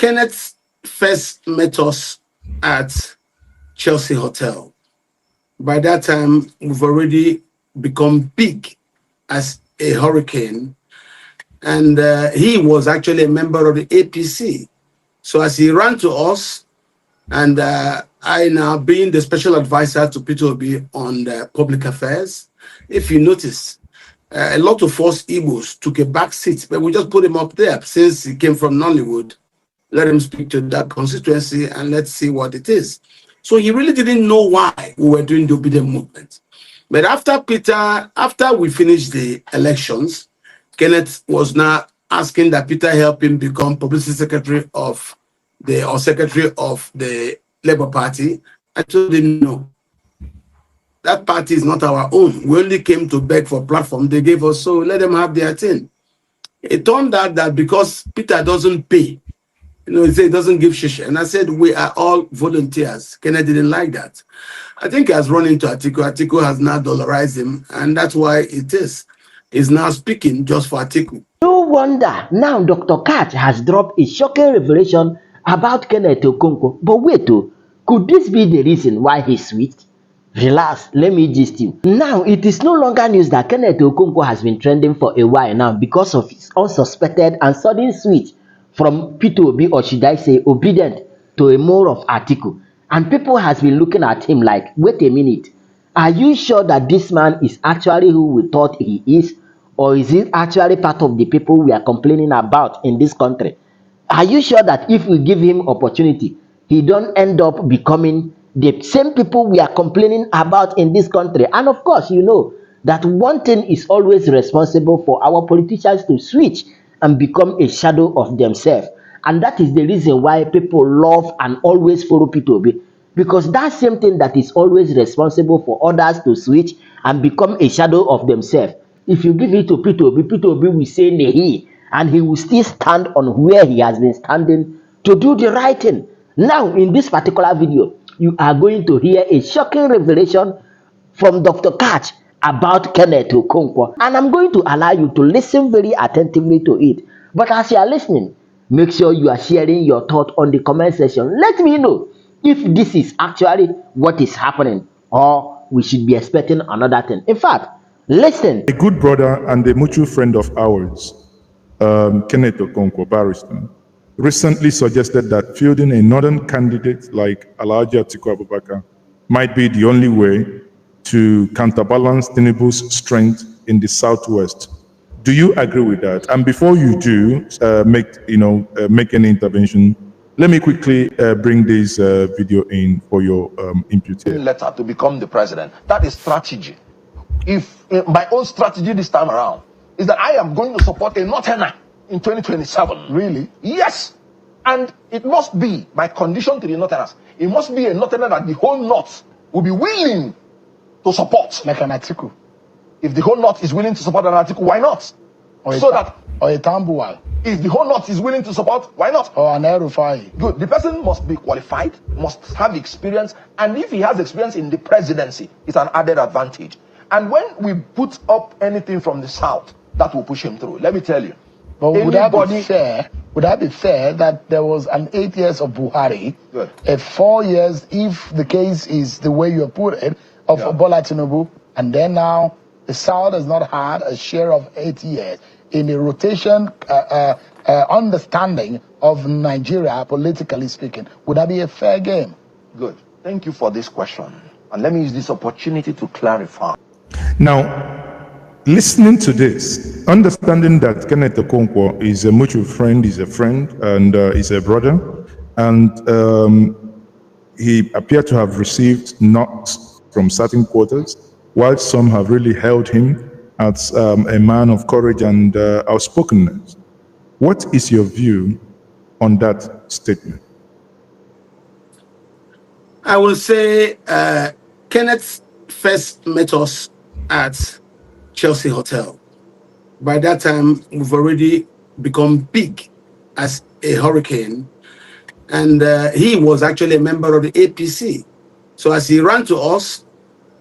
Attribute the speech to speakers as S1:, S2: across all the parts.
S1: Kenneth first met us at Chelsea Hotel. By that time, we've already become big as a hurricane. And he was actually a member of the APC. So as he ran to us, and I now being the special advisor to Peter Obi on public affairs, if you notice, a lot of us Igbos took a back seat, but we just put him up there since he came from Nollywood. Let him speak to that constituency and let's see what it is. So he really didn't know why we were doing the obedient movement. But after we finished the elections, Kenneth was now asking that Peter help him become publicity secretary of the Labour Party. I told him no. That party is not our own. We only came to beg for platform they gave us, so let them have their thing. It turned out that because Peter doesn't pay, he said he doesn't give shish. And I said, we are all volunteers. Kenneth didn't like that. I think he has run into Atiku. Atiku has now dollarized him, and that's why it is. He's now speaking just for Atiku.
S2: No wonder now Dr. Katch has dropped a shocking revelation about Kenneth Okonkwo. But wait, could this be the reason why he switched? Relax, let me gist you. Now, it is no longer news that Kenneth Okonkwo has been trending for a while now because of his unsuspected and sudden switch from Peter Obi, or should I say obedient, to a more of Atiku. And people has been looking at him like, wait a minute, are you sure that this man is actually who we thought he is? Or is he actually part of the people we are complaining about in this country? Are you sure that if we give him opportunity, he don't end up becoming the same people we are complaining about in this country? And of course, you know that one thing is always responsible for our politicians to switch and become a shadow of themselves. And that is the reason why people love and always follow Peter Obi. Because that same thing that is always responsible for others to switch and become a shadow of themselves. If you give it to Peter Obi will say nahi, and he will still stand on where he has been standing to do the right thing. Now, in this particular video, you are going to hear a shocking revelation from Dr. Katch about Kenneth Okonkwo. And I'm going to allow you to listen very attentively to it. But as you are listening, make sure you are sharing your thought on the comment section. Let me know if this is actually what is happening, or we should be expecting another thing. In fact, listen.
S3: A good brother and a mutual friend of ours, Kenneth Okonkwo, barrister, recently suggested that fielding a northern candidate like Alhaji Atiku Abubakar might be the only way to counterbalance Tinubu's strength in the southwest. Do you agree with that? And before you do make any intervention, let me quickly bring this video in for your input here.
S4: Letter to become the president. That is strategy. If my own strategy this time around is that I am going to support a northerner in 2027.
S5: Really?
S4: Yes. And it must be my condition to the northerners. It must be a northerner that the whole north will be willing to support.
S5: Like an Atiku.
S4: If the whole north is willing to support an Atiku, why not?
S5: Or
S4: So that
S5: or a Tambuwal.
S4: if the whole north is willing to support, why not?
S5: Or an Erufai.
S4: Good. The person must be qualified, must have experience, and if he has experience in the presidency, it's an added advantage. And when we put up anything from the south, that will push him through. Let me tell you.
S5: But would that be fair? Would that be fair that there was an 8 years of Buhari,
S4: Good.
S5: a 4 years, if the case is the way you put it, of Bola Tinubu, and then now the South has not had a share of 8 years in the rotation understanding of Nigeria, politically speaking? Would that be a fair game?
S4: Good. Thank you for this question. And let me use this opportunity to clarify.
S3: Now, listening to this, understanding that Kenneth Okonkwo is a mutual friend, is a friend, and is a brother, and he appeared to have received knocks from certain quarters, while some have really held him as a man of courage and outspokenness. What is your view on that statement?
S1: I will say Kenneth first met us at Chelsea Hotel. By that time, we've already become big as a hurricane. And he was actually a member of the APC. So as he ran to us,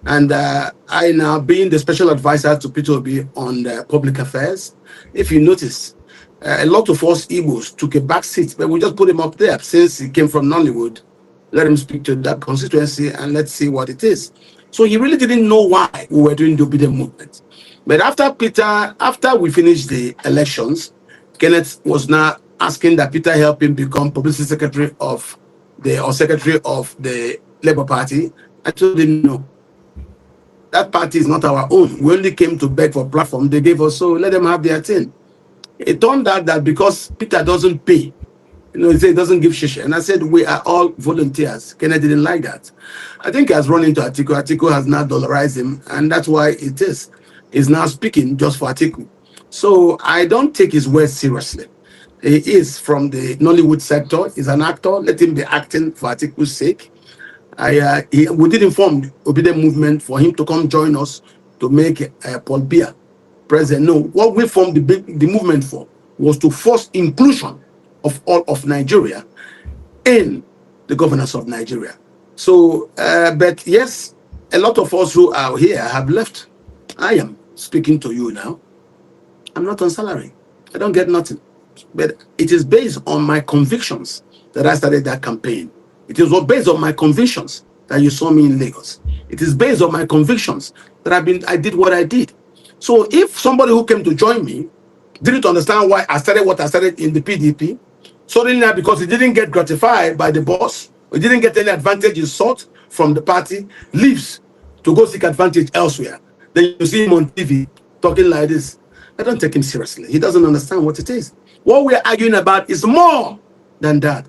S1: and I now being the special advisor to Peter Obi on public affairs, if you notice, A lot of us Igbos took a back seat, but we just put him up there since he came from Nollywood. Let him speak to that constituency and let's see what it is. So he really didn't know why we were doing the obedient movement. But after we finished the elections, Kenneth was now asking that Peter help him become publicity secretary of secretary of the Labour Party. I told him no. That party is not our own. We only came to beg for platform. They gave us, so let them have their thing. It turned out that because Peter doesn't pay, he said he doesn't give shish. And I said, we are all volunteers. Kenneth didn't like that. I think he has run into Atiku. Atiku has now dollarized him, and that's why it is. He's now speaking just for Atiku. So I don't take his words seriously. He is from the Nollywood sector. He's an actor. Let him be acting for Atiku's sake. We did inform the Obedient Movement for him to come join us to make Paul Biya president. No, what we formed the movement for was to force inclusion of all of Nigeria in the governance of Nigeria. So, but yes, a lot of us who are here have left. I am speaking to you now. I'm not on salary. I don't get nothing. But it is based on my convictions that I started that campaign. It is based on my convictions that you saw me in Lagos. It is based on my convictions that I did what I did. So if somebody who came to join me didn't understand why I started what I started in the PDP, suddenly now because he didn't get gratified by the boss, he didn't get any advantage he sought from the party, leaves to go seek advantage elsewhere. Then you see him on TV talking like this. I don't take him seriously. He doesn't understand what it is. What we are arguing about is more than that.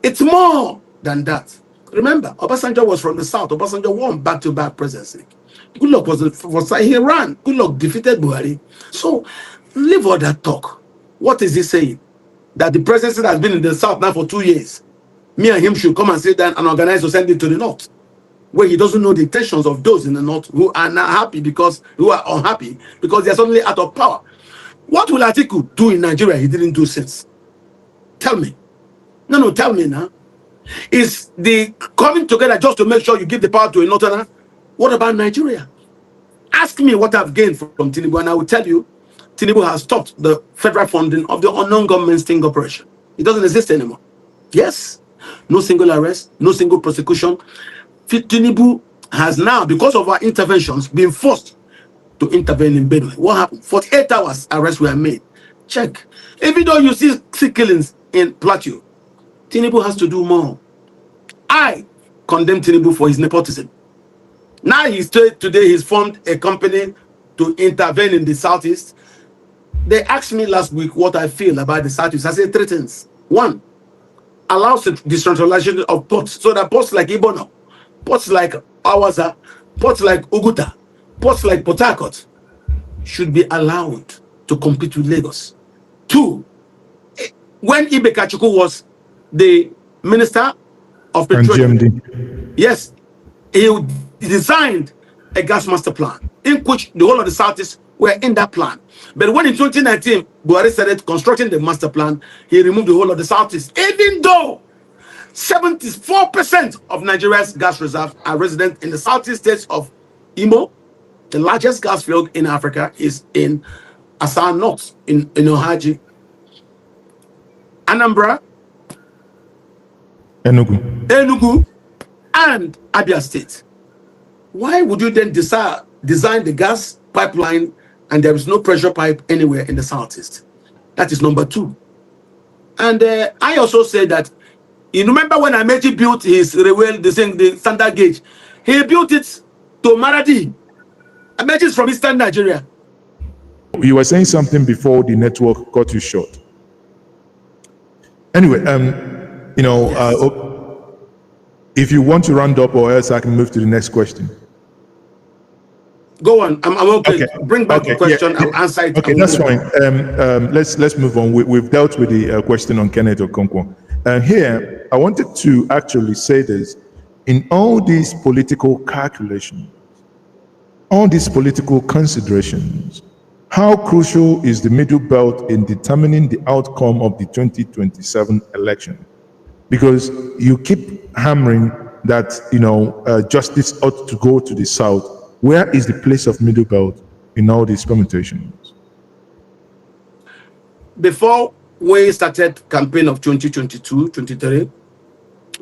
S1: It's more than that. Remember, Obasanjo was from the south. Obasanjo won back-to-back presidency. Goodluck was he ran. Goodluck defeated Buhari. So leave all that talk. What is he saying? That the presidency has been in the south now for 2 years. Me and him should come and sit down and organize to send it to the north, where he doesn't know the intentions of those in the north who are not happy who are unhappy because they are suddenly out of power. What will Atiku do in Nigeria he didn't do since? Tell me. No, tell me now. Is the coming together just to make sure you give the power to a northerner? What about Nigeria? Ask me what I've gained from Tinubu, and I will tell you, Tinubu has stopped the federal funding of the unknown government sting operation. It doesn't exist anymore. Yes, no single arrest, no single prosecution. Tinubu has now, because of our interventions, been forced to intervene in Benue. What happened? 48 hours arrests were made. Check. Even though you see killings in Plateau, Tinubu has to do more. I condemn Tinubu for his nepotism. Now today he's formed a company to intervene in the southeast. They asked me last week what I feel about the southeast. I said 3 things. 1, allows the decentralization of ports so that ports like Ibono, ports like Awaza, ports like Uguta, ports like Port Harcourt should be allowed to compete with Lagos. 2, when Ibe Kachuku was the Minister of Petroleum, yes, he designed a gas master plan in which the whole of the Southeast were in that plan. But when in 2019, Buhari started constructing the master plan, he removed the whole of the Southeast, even though 74% of Nigeria's gas reserves are resident in the Southeast states of Imo. The largest gas field in Africa is in Asa North, in Ohaji, Anambra, Enugu, and Abia State. Why would you then design the gas pipeline and there is no pressure pipe anywhere in the Southeast? That is number 2. And I also say that, you remember when Amechi built his railway, the standard gauge, he built it to Maradi. Amechi is from Eastern Nigeria.
S3: You were saying something before the network got you short. Anyway, if you want to round up, or else I can move to the next question.
S1: Go on. I'm okay. Bring back the question. Yeah. I'll answer it.
S3: Okay, that's fine. Let's move on. We've dealt with the question on Kenneth Okonkwo. Here, I wanted to actually say this. In all these political calculations, all these political considerations, how crucial is the middle belt in determining the outcome of the 2027 election? Because you keep hammering that, justice ought to go to the south. Where is the place of middle belt in all these permutations?
S1: before we started campaign of 2022, 23,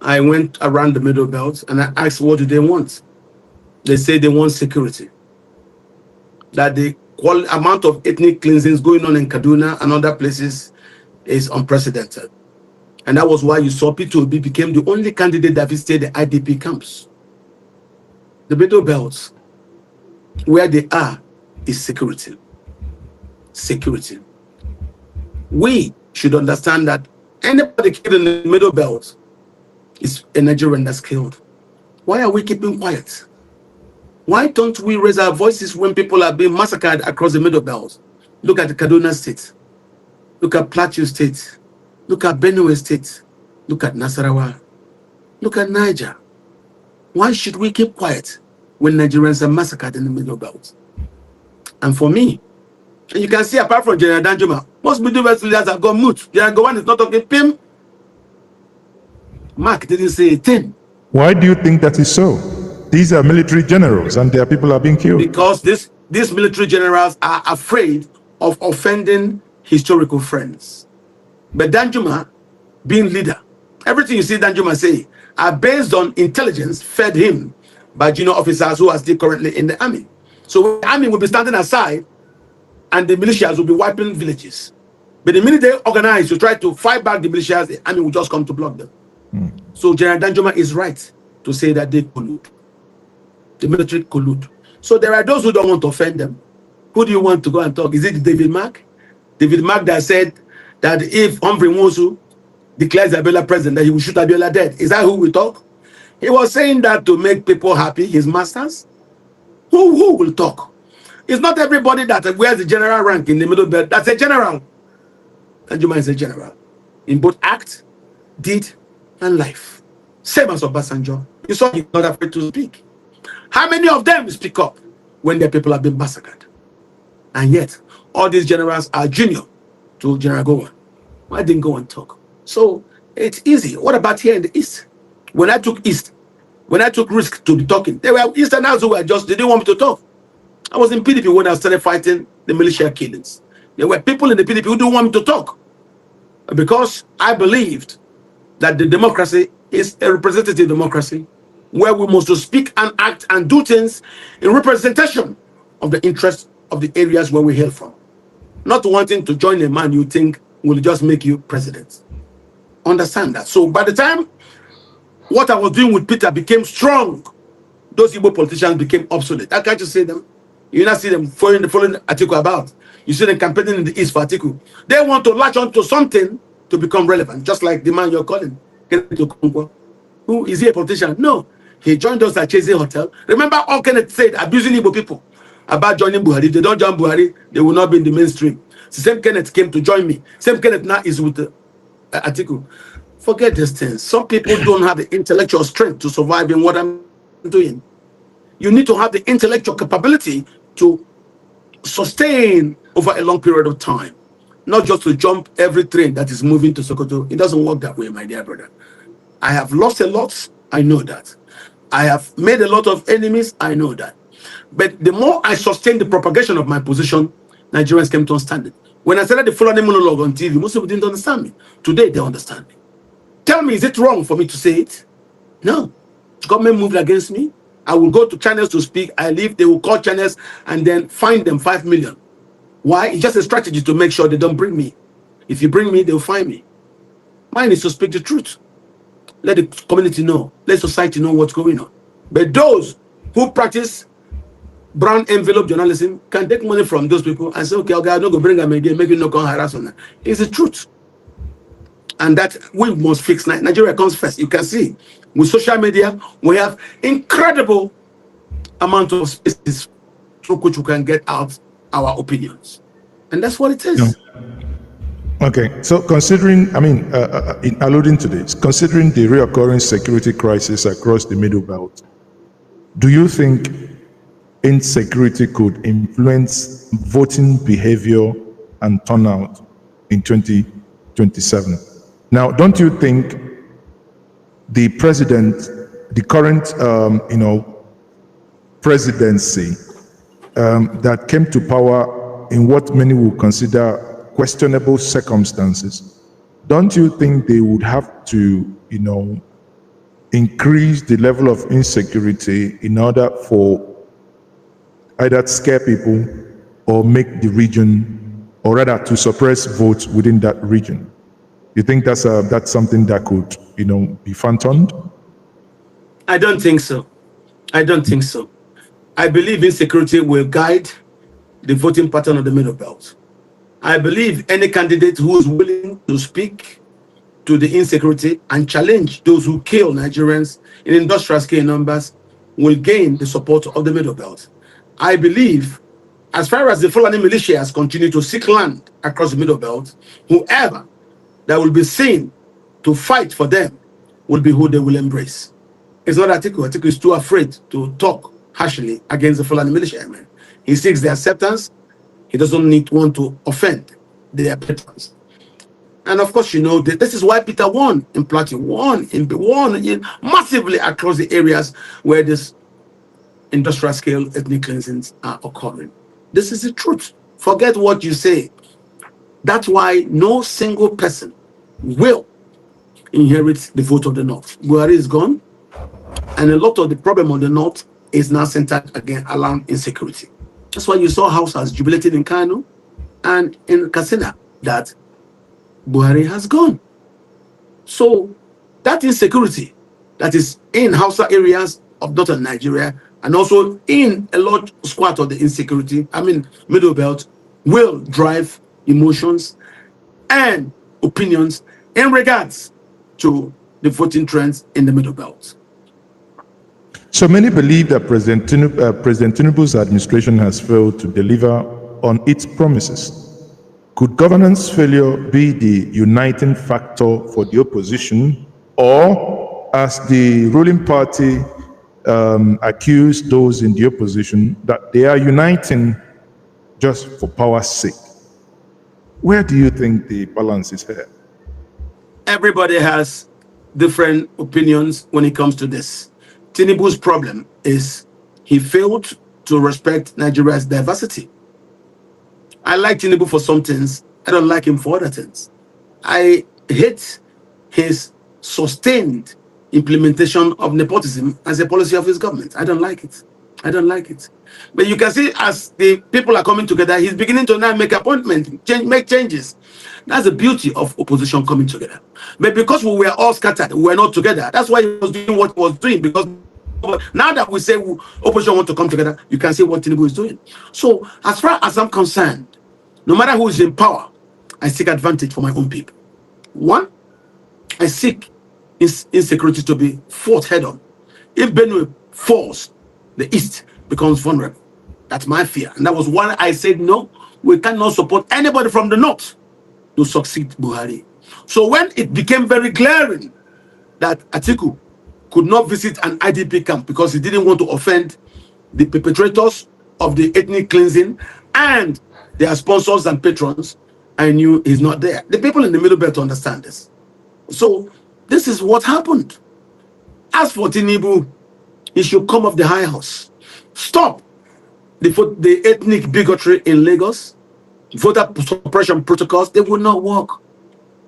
S1: I went around the Middle Belt and I asked, what do they want? They say they want security. That the amount of ethnic cleansings going on in Kaduna and other places is unprecedented. And that was why you saw P2B became the only candidate that visited the IDP camps. The Middle Belt, where they are, is security. Security. We should understand that anybody killed in the Middle Belt is a Nigerian that's killed. Why are we keeping quiet? Why don't we raise our voices when people are being massacred across the Middle Belt? Look at the Kaduna State. Look at Plateau State. Look at Benue State. Look at Nasarawa. Look at Niger. Why should we keep quiet when Nigerians are massacred in the Middle Belt? And for me, and you can see apart from General Danjuma, most Middle Belt leaders have gone mute. General Gowon is not talking Pim. Mark didn't say a thing.
S3: Why do you think that is so? These are military generals and their people are being killed.
S1: Because these military generals are afraid of offending historical friends. But Danjuma, being leader, everything you see Danjuma say are based on intelligence fed him by junior officers who are still currently in the army. So the army will be standing aside and the militias will be wiping villages. But the minute they organize to try to fight back the militias, the army will just come to block them. So General Danjuma is right to say that they collude. The military collude. So there are those who don't want to offend them. Who do you want to go and talk? Is it David Mark? David Mark that said that if Humphrey Nwosu declares Abiola president, that he will shoot Abiola dead. Is that who we talk? He was saying that to make people happy, his masters. Who will talk? It's not everybody that wears the general rank in the Middle Belt. That's a general. Danjuma is a general. In both act, deed, and life. Same as Obasanjo. You saw he's not afraid to speak. How many of them speak up when their people have been massacred? And yet, all these generals are junior to General Gowon. Why didn't Gowon talk? So, it's easy. What about here in the East? When I took risk to be talking, there were Easterners who were they didn't want me to talk. I was in PDP when I started fighting the militia killings. There were people in the PDP who didn't want me to talk. Because I believed that the democracy is a representative democracy where we must speak and act and do things in representation of the interests of the areas where we hail from. Not wanting to join a man you think will just make you president. Understand that. So by the time what I was doing with Peter became strong, those Igbo politicians became obsolete. I can't just say them. You not see them following Atiku about. You see them campaigning in the East for Atiku. They want to latch on to something to become relevant, just like the man you're calling, Kenneth Okonkwo. Who is he a politician? No. He joined us at Chase Hotel. Remember all Kenneth said, abusing Igbo people about joining Buhari. If they don't join Buhari, they will not be in the mainstream. The same Kenneth came to join me. Same Kenneth now is with Atiku. Forget these things. Some people don't have the intellectual strength to survive in what I'm doing. You need to have the intellectual capability to sustain over a long period of time. Not just to jump every train that is moving to Sokoto. It doesn't work that way, my dear brother. I have lost a lot. I know that. I have made a lot of enemies. I know that. But the more I sustain the propagation of my position, Nigerians came to understand it. When I started the Fulani monologue on TV, most people didn't understand me. Today, they understand me. Tell me, is it wrong for me to say it? No. Government moved against me. I will go to channels to speak. I leave. They will call channels and then fine them 5 million. Why? It's just a strategy to make sure they don't bring me. If you bring me, they'll find me. Mine is to speak the truth. Let the community know. Let society know what's going on. But those who practice brown envelope journalism can take money from those people and say, okay, I'm not going to bring them again, maybe not going to harass on that. It's the truth. And that we must fix. Nigeria comes first. You can see with social media, we have incredible amount of spaces through which we can get out our opinions. And that's what it is.
S3: Okay, so considering, in alluding to this, considering the reoccurring security crisis across the Middle Belt, do you think insecurity could influence voting behavior and turnout in 2027? Now, don't you think the president, the current, presidency that came to power in what many will consider questionable circumstances, don't you think they would have to, increase the level of insecurity in order for either to scare people or make the region, or rather to suppress votes within that region? You think that's something that could, be phantomed?
S1: I don't think so. I don't think so. I believe insecurity will guide the voting pattern of the Middle Belt. I believe any candidate who is willing to speak to the insecurity and challenge those who kill Nigerians in industrial scale numbers will gain the support of the Middle Belt. I believe, as far as the Fulani militias continue to seek land across the Middle Belt, whoever that will be seen to fight for them will be who they will embrace. It's not Atiku. Atiku is too afraid to talk harshly against the Fulani militiamen. He seeks their acceptance. He doesn't want to offend their patrons. And of course, this is why Peter won in Plateau, won massively across the areas where this industrial scale ethnic cleansings are occurring. This is the truth. Forget what you say. That's why no single person will inherit the vote of the North. Buhari is gone, and a lot of the problem on the North is now centered again around insecurity. That's why you saw Hausas jubilating in Kano and in Katsina that Buhari has gone. So that insecurity that is in Hausa areas of northern Nigeria and also in a large squad of the insecurity, Middle Belt, will drive emotions and opinions in regards to the voting trends in the Middle Belt.
S3: So many believe that President Tinubu's administration has failed to deliver on its promises. Could governance failure be the uniting factor for the opposition, or, as the ruling party accuse those in the opposition, that they are uniting just for power's sake? Where do you think the balance is here?
S1: Everybody has different opinions when it comes to this. Tinubu's problem is he failed to respect Nigeria's diversity. I like Tinubu for some things. I don't like him for other things. I hate his sustained implementation of nepotism as a policy of his government. I don't like it. I don't like it. But you can see as the people are coming together, he's beginning to now make appointments, make changes. That's the beauty of opposition coming together. But because we were all scattered, we were not together. That's why he was doing what he was doing. Because now that we say opposition want to come together, you can see what Tinubu is doing. So as far as I'm concerned, no matter who is in power, I seek advantage for my own people. One, I seek insecurity to be fought head on. If Benue falls, the East becomes vulnerable. That's my fear. And that was why I said, no, we cannot support anybody from the North to succeed Buhari. So when it became very glaring that Atiku could not visit an IDP camp because he didn't want to offend the perpetrators of the ethnic cleansing and their sponsors and patrons, I knew he's not there. The people in the Middle Belt understand this. So this is what happened. As for Tinubu, he should come off the high horse. Stop the ethnic bigotry in Lagos. Voter suppression protocols, they will not work.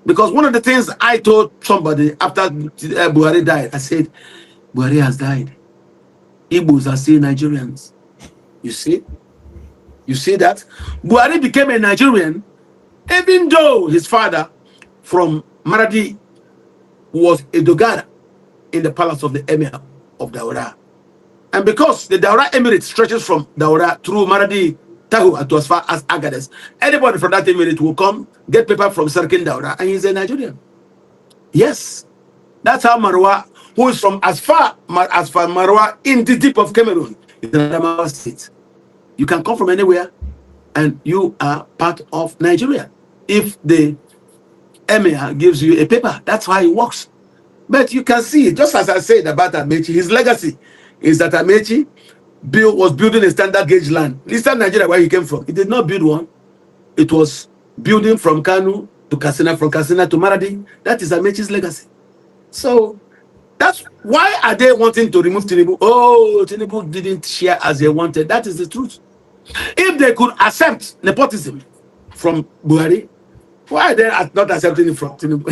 S1: Because one of the things I told somebody after Buhari died, I said, Buhari has died. Igbos are still Nigerians. You see? You see that? Buhari became a Nigerian, even though his father from Maradi was a Dogara in the palace of the Emir of Daura. And because the Daura Emirate stretches from Daura through Maradi, Tahu, and to as far as Agades, anybody from that Emirate will come, get paper from Sarkin Daura, and he's a Nigerian. Yes. That's how Marwa, who is from as far Marwa in the deep of Cameroon, is in Adamawa State. You can come from anywhere and you are part of Nigeria. If the emir gives you a paper, that's how it works. But you can see, just as I said about Amechi, his legacy is that Amechi was building a standard gauge land. Listen, Nigeria, where he came from. He did not build one. It was building from Kanu to Katsina, from Katsina to Maradi. That is Amechi's legacy. So that's why are they wanting to remove Tinubu? Oh, Tinubu didn't share as they wanted. That is the truth. If they could accept nepotism from Buhari, Why are they not accepting it from Tinubu?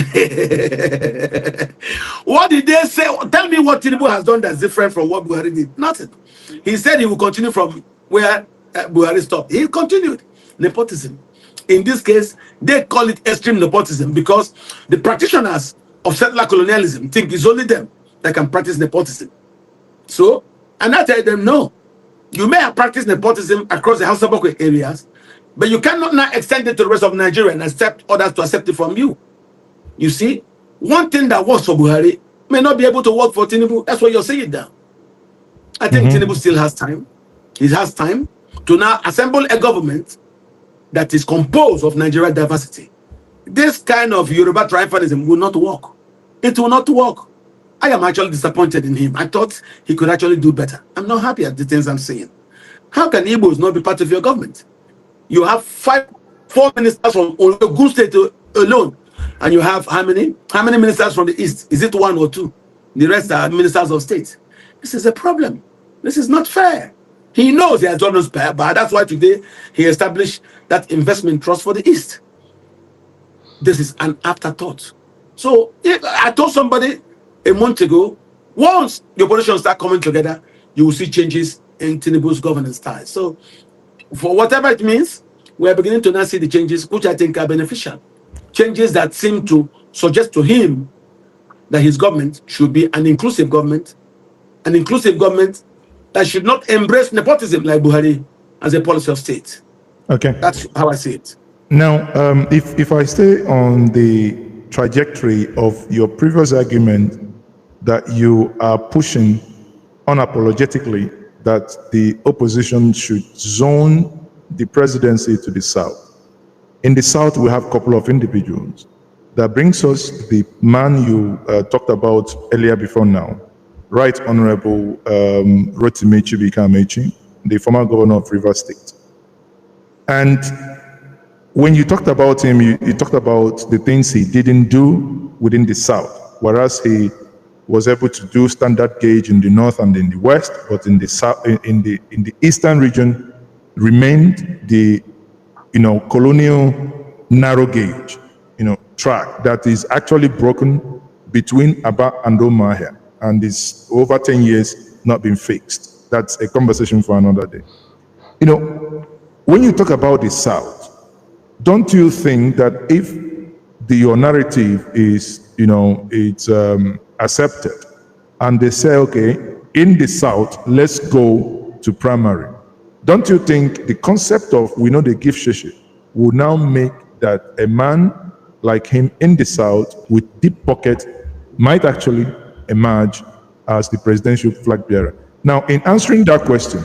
S1: What did they say? Tell me what Tinubu has done that's different from what Buhari did. Nothing. He said he will continue from where Buhari stopped. He continued. Nepotism. In this case, they call it extreme nepotism because the practitioners of settler colonialism think it's only them that can practice nepotism. So, and I tell them, no, you may have practiced nepotism across the Hausa Bokwe areas, but you cannot now extend it to the rest of Nigeria and accept others to accept it from you. You see, one thing that works for Buhari may not be able to work for Tinubu. That's what you're saying now. I think Tinubu still has time. He has time to now assemble a government that is composed of Nigerian diversity. This kind of Yoruba tribalism will not work. It will not work. I am actually disappointed in him. I thought he could actually do better. I'm not happy at the things I'm saying. How can Igbos not be part of your government? You have 4 ministers from Ogun State alone, and you have how many? How many ministers from the East? Is it 1 or 2? The rest are ministers of state. This is a problem. This is not fair. He knows he has done us bad, but that's why today he established that investment trust for the East. This is an afterthought. So if I told somebody a month ago, once the opposition start coming together, you will see changes in Tinubu's governance style. So for whatever it means, we are beginning to now see the changes, which I think are beneficial. Changes that seem to suggest to him that his government should be an inclusive government that should not embrace nepotism like Buhari as a policy of state.
S3: Okay.
S1: That's how I see it.
S3: Now, if I stay on the trajectory of your previous argument that you are pushing unapologetically that the opposition should zone the presidency to the South. In the South, we have a couple of individuals. That brings us to the man you talked about earlier before now, Right Honorable Rotimi Chibuike-Amaechi, the former governor of Rivers State. And when you talked about him, you talked about the things he didn't do within the South, whereas he was able to do standard gauge in the North and in the West, but in the South, in the Eastern region, remained the colonial narrow gauge track that is actually broken between Aba and Umuahia, and is over 10 years not been fixed. That's a conversation for another day. When you talk about the South, don't you think that if your narrative is, it's accepted, and they say, okay, in the South, let's go to primary, don't you think the concept of we know they give shishi will now make that a man like him in the South with deep pocket might actually emerge as the presidential flag bearer? Now, in answering that question,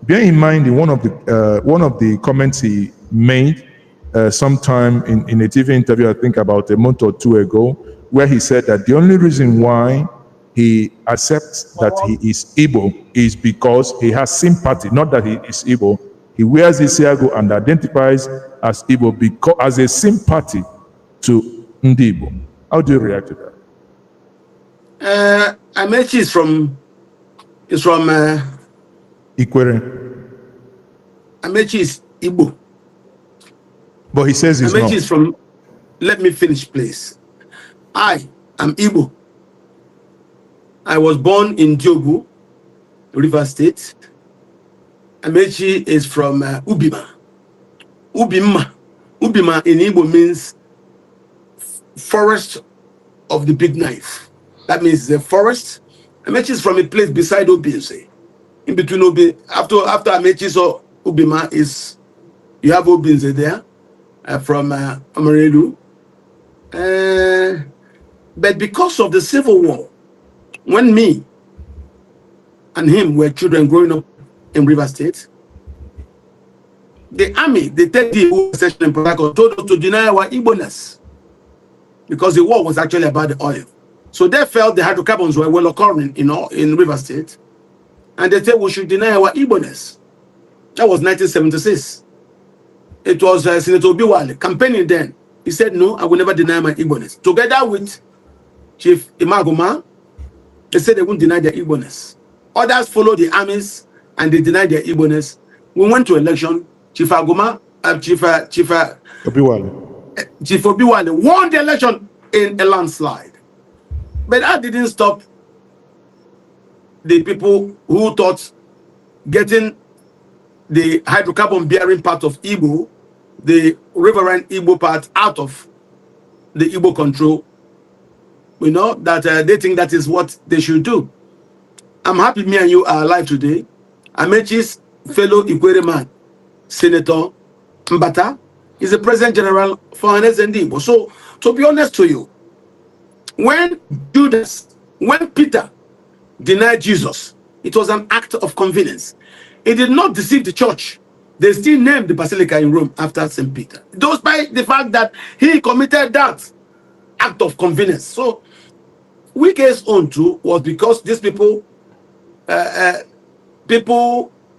S3: bear in mind in one of the comments he made sometime in a TV interview, I think about a month or two ago, where he said that the only reason why he accepts that he is Igbo is because he has sympathy, not that he is Igbo. He wears his Isiago and identifies as Igbo because as a sympathy to Ndi Igbo. How do you react to that?
S1: Amaechi is from
S3: Ikwere.
S1: Amaechi is Igbo.
S3: But he says he's
S1: Amaechi
S3: not.
S1: is from, let me finish, please. I am Igbo. I was born in Diogu, Rivers State. Amaechi is from Ubima. Ubima in Igbo means forest of the big knife. That means the forest. Amaechi is from a place beside Obinze. In between Obinze, after Amaechi, so Ubima is, you have Obinze there, from Amaredu. But because of the civil war, when me and him were children growing up in River State, the army, the 30 session in Port Harcourt, told us to deny our Igbo-ness because the war was actually about the oil. So they felt the hydrocarbons were well occurring in River State, and they said we should deny our Igbo-ness. That was 1976. It was Senator Obiwale campaigning then. He said, no, I will never deny my Igbo-ness. Together with Chief Imaguma, they said they wouldn't deny their Igbo-ness. Others followed the armies and they denied their Igbo-ness. We went to election. Chief Aguma, Chief
S3: Obiwale.
S1: Chief Obi-Wan won the election in a landslide. But that didn't stop the people who thought getting the hydrocarbon bearing part of Igbo, the riverine Igbo part, out of the Igbo control, that they think that is what they should do. I'm happy me and you are alive today. Amechi's fellow Ikwere man, Senator Mbata, is the President General for Hanes and Igbo. So, to be honest to you, when Peter denied Jesus, it was an act of convenience. It did not deceive the church. They still named the basilica in Rome after St. Peter, despite the fact that he committed that act of convenience. So, Wike's own too was because these people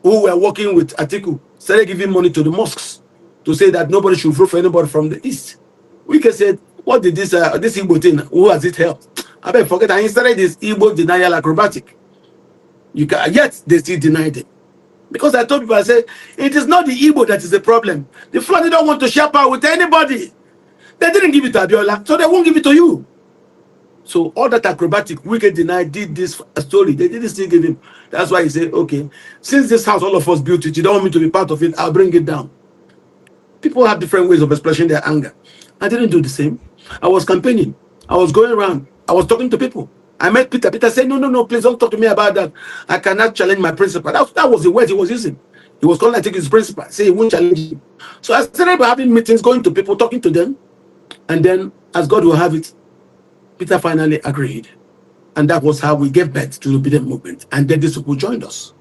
S1: who were working with Atiku started giving money to the mosques to say that nobody should vote for anybody from the east. Wike said, what did this Igbo thing, who has it helped? I bet forget, I started this Igbo denial acrobatic. Yet they still denied it. Because I told people, I said, it is not the Igbo that is the problem. The Fulani don't want to share power with anybody. They didn't give it to Abiola, so they won't give it to you. So all that acrobatic, Wike denied, did this story. They didn't still give him. That's why he said, okay, since this house, all of us built it, you don't want me to be part of it, I'll bring it down. People have different ways of expressing their anger. I didn't do the same. I was campaigning. I was going around. I was talking to people. I met Peter. Peter said, no, please don't talk to me about that. I cannot challenge my principal. That was the word he was using. He was calling, I think, his principal. Say he won't challenge him. So I started by having meetings, going to people, talking to them. And then, as God will have it, Peter finally agreed. And that was how we gave birth to the obedient movement. And then these people joined us.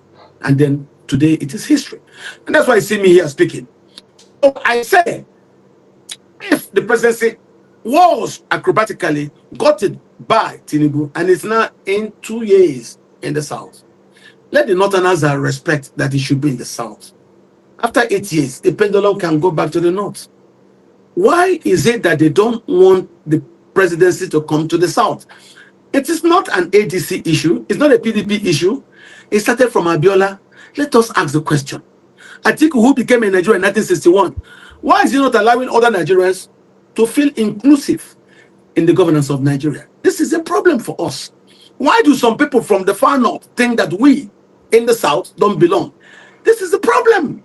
S1: And then today it is history. And that's why you see me here speaking. So I say, if the presidency was acrobatically gotten by Tinubu and it's now in 2 years in the South, let the Northerners respect that it should be in the South. After 8 years, the pendulum can go back to the North. Why is it that they don't want the presidency to come to the South? It is not an ADC issue. It's not a PDP issue. It started from Abiola. Let us ask the question. Atiku, who became a Nigerian in 1961, why is he not allowing other Nigerians to feel inclusive in the governance of Nigeria? This is a problem for us. Why do some people from the far north think that we in the South don't belong? This is the problem.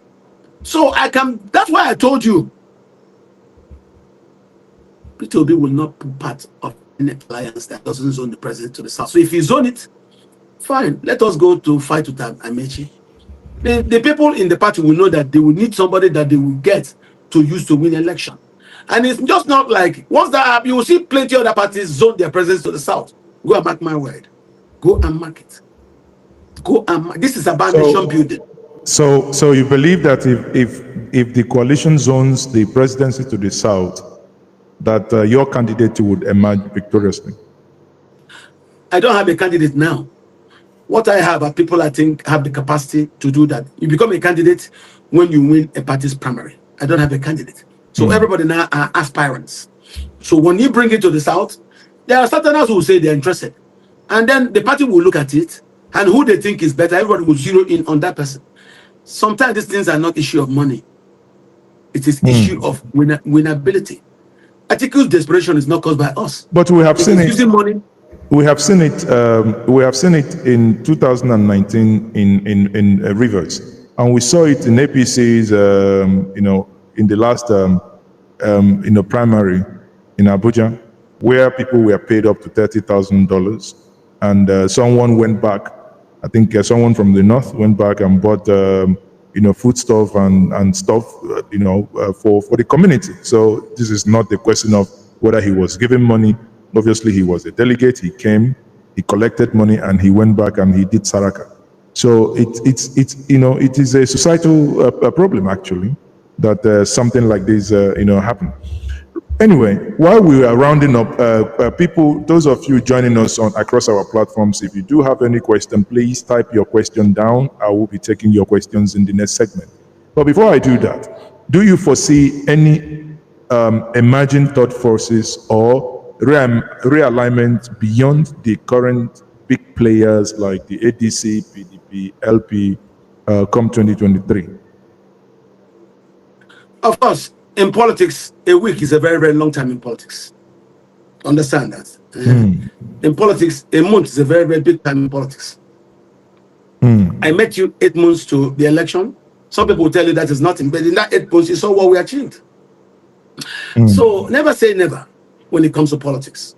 S1: So that's why I told you, Peter Obi will not be part of any alliance that doesn't zone the president to the South. So if he zone it, fine. Let us go to fight with Amechi. The people in the party will know that they will need somebody that they will get to use to win election. And it's just not like, once that happens, you will see plenty of other parties zone their presence to the South. Go and mark my word. Go and mark it. This is about nation building.
S3: So you believe that if the coalition zones the presidency to the South, that your candidate would emerge victoriously?
S1: I don't have a candidate now. What I have are people I think have the capacity to do that. You become a candidate when you win a party's primary. I don't have a candidate. So everybody now are aspirants. So when you bring it to the South, there are Southerners who will say they're interested. And then the party will look at it, and who they think is better, everybody will zero in on that person. Sometimes these things are not issue of money. It is issue of winnability. Atiku's desperation is not caused by us.
S3: But we have seen it.
S1: Using money.
S3: We have seen it. We have seen it in 2019 in Rivers, and we saw it in APC's. In the last primary in Abuja, where people were paid up to $30,000, and someone went back. I think someone from the north went back and bought foodstuff and stuff for the community. So this is not the question of whether he was giving money. Obviously, he was a delegate. He came, he collected money, and he went back and he did Saraka. So it is a societal problem actually that something like this happen. Anyway, while we are rounding up, people, those of you joining us across our platforms, if you do have any question, please type your question down. I will be taking your questions in the next segment. But before I do that, do you foresee any emerging thought forces or realignment beyond the current big players like the ADC, PDP, LP come 2023?
S1: Of course, in politics, a week is a very, very long time in politics. Understand that? In politics, a month is a very, very big time in politics. I met you 8 months to the election. Some people will tell you that is nothing, but in that 8 months, you saw what we achieved. So never say never when it comes to politics.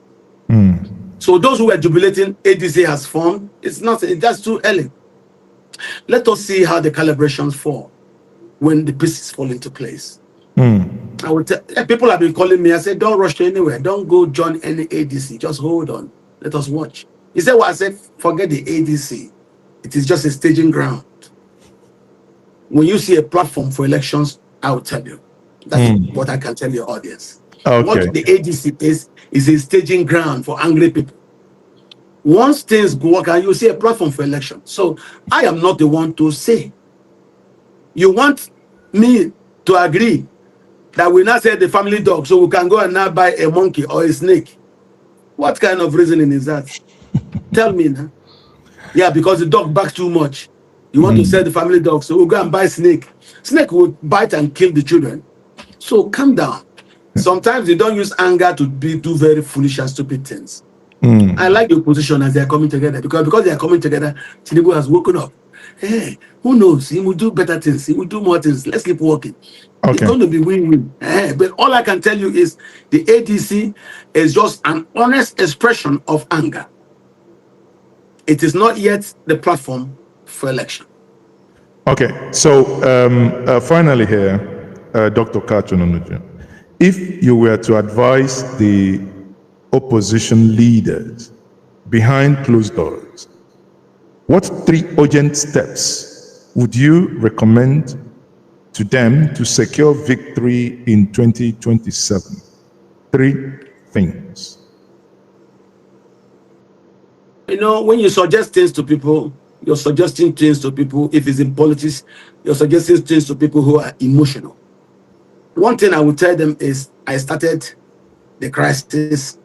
S1: So those who are jubilating ADC has formed, it's just too early. Let us see how the calibrations fall when the pieces fall into place. I will tell people have been calling me. I said, don't rush to anywhere. Don't go join any ADC. Just hold on. Let us watch. He said, well, I said, forget the ADC. It is just a staging ground. When you see a platform for elections, I will tell you. That's what I can tell your audience.
S3: Okay.
S1: What the ADC is a staging ground for angry people. Once things go work out, you see a platform for election. So I am not the one to say. You want me to agree that we now say the family dog, so we can go and now buy a monkey or a snake? What kind of reasoning is that? Tell me now. Yeah, because the dog barks too much. You want to sell the family dog, so we'll go and buy snake. Snake will bite and kill the children. So calm down. Sometimes you don't use anger to do very foolish and stupid things. I like the opposition as they are coming together, because they are coming together. Tinubu has woken up. Hey, who knows? He will do better things. He will do more things. Let's keep working.
S3: Okay.
S1: It's going to be win-win. But all I can tell you is the ADC is just an honest expression of anger. It is not yet the platform for election.
S3: Okay, so finally here, Dr. Katch, if you were to advise the opposition leaders behind closed doors, what 3 urgent steps would you recommend to them to secure victory in 2027? 3 things.
S1: You know, when you suggest things to people, you're suggesting things to people. If it's in politics, you're suggesting things to people who are emotional. One thing I will tell them is I started the crisis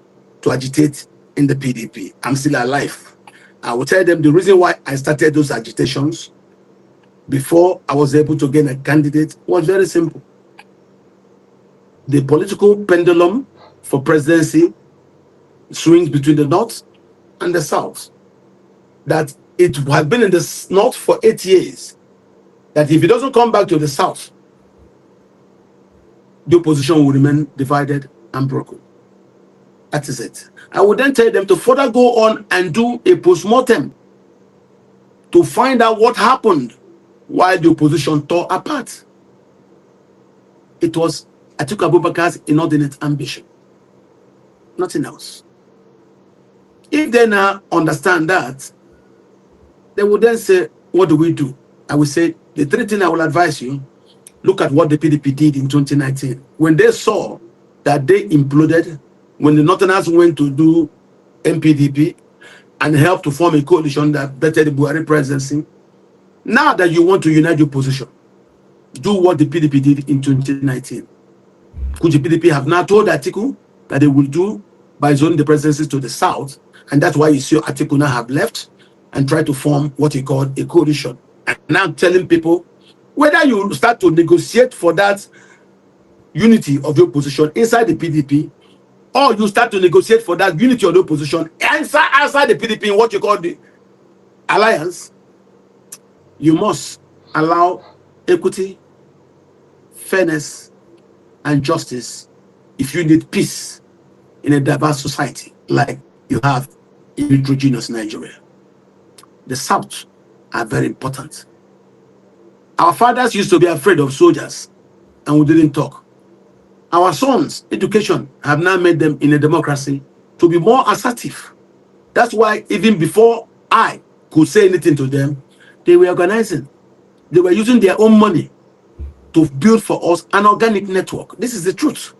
S1: to agitate in the PDP. I'm still alive. I will tell them the reason why I started those agitations before I was able to gain a candidate was very simple. The political pendulum for presidency swings between the North and the South. That it has been in the North for 8 years. That if it doesn't come back to the South, the opposition will remain divided and broken. That is it. I would then tell them to further go on and do a post-mortem to find out what happened while the opposition tore apart. It was Atiku Abubakar's inordinate ambition. Nothing else. If they now understand that, they would then say, what do we do? I will say, the 3 things I will advise you, look at what the PDP did in 2019. When they saw that they imploded, when the Northerners went to do MPDP and helped to form a coalition that bettered the Buhari presidency, now that you want to unite your position, do what the PDP did in 2019. Could the PDP have now told Atiku that they will do by zoning the presidency to the South, and that's why you see Atiku now have left and try to form what he called a coalition. And now telling people, whether you start to negotiate for that unity of the opposition inside the PDP, or you start to negotiate for that unity of the opposition outside the PDP in what you call the alliance, you must allow equity, fairness, and justice if you need peace in a diverse society like you have in heterogeneous Nigeria. The South are very important. Our fathers used to be afraid of soldiers and we didn't talk. Our sons' education have now made them in a democracy to be more assertive. That's why even before I could say anything to them, they were organizing. They were using their own money to build for us an organic network. This is the truth.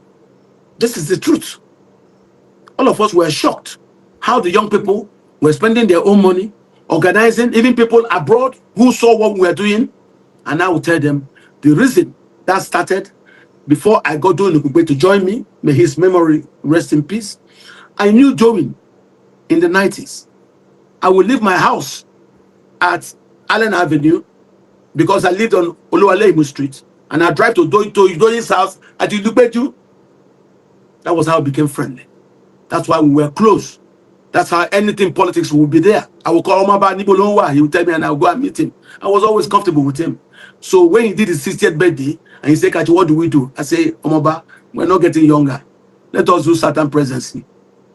S1: This is the truth. All of us were shocked how the young people were spending their own money, organizing, even people abroad who saw what we were doing. And I will tell them the reason that started before I got Joe Nkugbe to join me, may his memory rest in peace. I knew Joey in the 90s. I would leave my house at Allen Avenue because I lived on Oluwaleimu Street. And I drive to Doyin's house at Ilupeju. That was how we became friendly. That's why we were close. That's how anything politics will be there. I will call Omaba Nibolonwa. He would tell me and I will go and meet him. I was always comfortable with him. So when he did his 60th birthday and he said, Katch, what do we do? I say, Omaba, we're not getting younger. Let us do certain presidency.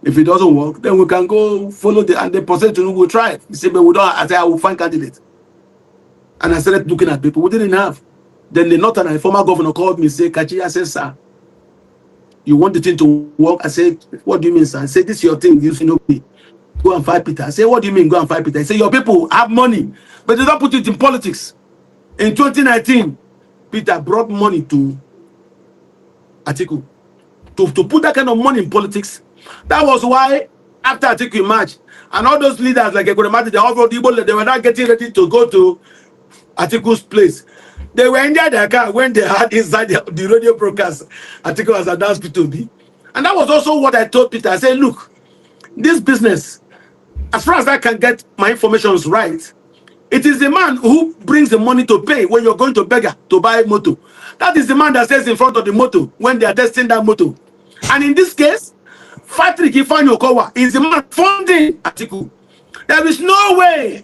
S1: If it doesn't work, then we can go follow and the President Tinubu will try. He said, but we don't. I said, I will find candidates. And I started looking at people. We didn't have. Then the northern and former governor called me and said, Katch, I said, sir, you want the thing to work? I said, what do you mean, sir? I said, this is your thing. You know me. Go and fight Peter. I said, what do you mean go and fight Peter? I said, your people have money, but they don't put it in politics. In 2019, Peter brought money to Atiku. To put that kind of money in politics. That was why after Atiku emerged, and all those leaders like Ekuremati, they were not getting ready to go to Atiku's place. They were in their car when they had inside the radio broadcast Atiku was announced to be. And that was also what I told Peter. I said, look, this business, as far as I can get my information right, it is the man who brings the money to pay when you're going to beggar to buy motor. That is the man that stays in front of the motor when they are testing that motor. And in this case, Patrick Okonkwo is the man funding Atiku. There is no way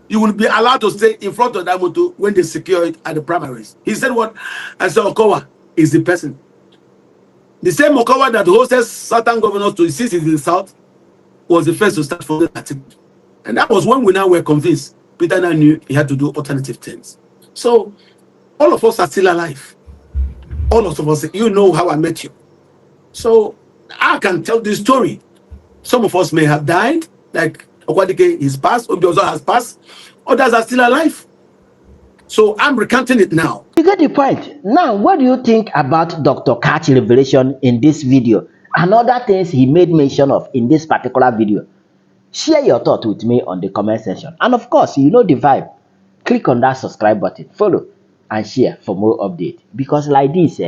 S1: you will be allowed to stay in front of that motor when they secure it at the primaries. He said what? I said Okonkwo is the person. The same Okonkwo that hosted certain governors to sit in the south was the first to start funding Atiku. And that was when we now were convinced Peter now knew he had to do alternative things. So all of us are still alive. All of us, you know how I met you. So I can tell this story. Some of us may have died, like Okwadike is passed, Obiozo has passed. Others are still alive. So I'm recounting it now.
S2: You get the point. Now, what do you think about Dr. Katch revelation in this video and other things he made mention of in this particular video? Share your thought with me on the comment section. And of course, you know the vibe. Click on that subscribe button, follow, and share for more updates. Because like this,